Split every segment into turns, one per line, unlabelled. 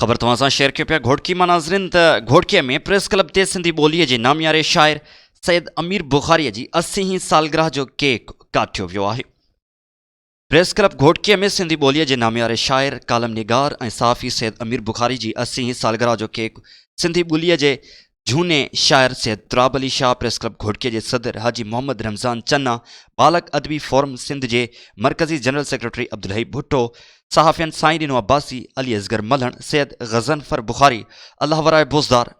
ख़बर तव्हां सां शेयर कयो पिया घोड़की मां नाज़रीन त घोड़कीअ में प्रेस क्लब ते सिंधी ॿोलीअ जे नामियारे शाइर सैयद अमीर बुखारीअ जी 80 सालगिरह जो केक काटियो वियो आहे। प्रेस क्लब घोड़कीअ में सिंधी ॿोलीअ जे नामियारे शाइर कालम निगार ऐं सहाफ़ी सैयद अमीर बुखारी जी 80 सालगिरह जो केक सिंधी ॿोलीअ जे झूने शाइर सैयद तुराब अली शाह, प्रेस क्लब घोड़कीअ जे सदर हाजी मोहम्मद रमज़ान चन्ना, बालक अदबी फोरम सिंध जे मरकज़ी जनरल सेक्रेटरी अब्दुल भुट्टो, सहाफ़ियन साईं ॾिनो अब्बासी, अली असगर मलहण, सैयद गज़नफर बुखारी, अल्लाह वराए बोज़दार,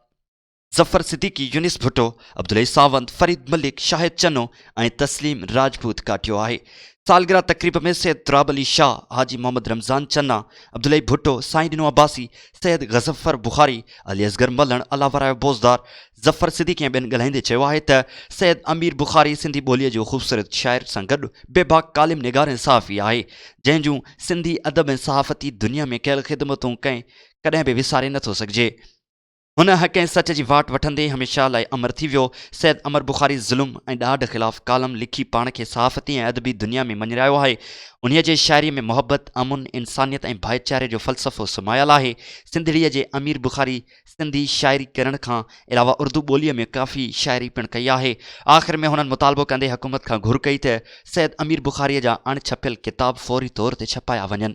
ज़फ़र सिद्दीकी, यूनिस भुट्टो, अब्दुल सावंत, फरीद मलिक, शाहिद चन्नो ऐं तस्लीम राजपूत काटियो आहे। सालगिरह तक़रीब में सैयद तुराब अली शाह, हाजी मोहम्मद रमज़ान चन्ना, अब्दुल भुट्टो, साईं ॾिनो अब्बासी, सैयद गज़नफर बुखारी, अली असगर मलहण, अल्लाह वराए बोज़दार, ज़फ़र सिद्दीकी ॿियनि ॻाल्हाईंदे चयो आहे त सैयद अमीर बुखारी सिंधी ॿोलीअ जो ख़ूबसूरत शाइर सां गॾु बेबाक कालिम निगार ऐं सहाफ़ी आहे, जंहिंजूं सिंधी अदब ऐं सहाफ़ती दुनिया में कयल ख़िदमतूं कॾहिं बि विसारे नथो सघिजे। हुन हक़ ऐं सच जी वाट वठंदे हमेशह लाइ अमर थी वियो। सैयद अमर बुखारी ज़ुल्म ऐं ॾाढ ख़िलाफ़ कालम लिखी पाण खे सहाफ़ती ऐं अदबी दुनिया में मञरायो आहे। उन्हीअ जे शाइरीअ में मोहब्बत, अमुन, इंसानियत ऐं भाईचारे जो फ़लसफ़ो समायल आहे। सिंधड़ीअ जे अमीर बुखारी सिंधी शाइरी करण खां अलावा उर्दू ॿोलीअ में काफ़ी शाइरी पिणु कई आहे। आख़िर में हुननि मुतालबो कंदे हुकूमत खां घुर कई त सैयद अमीर बुखारीअ जा अणछपियल किताब फ़ौरी तौर ते छपाया वञनि।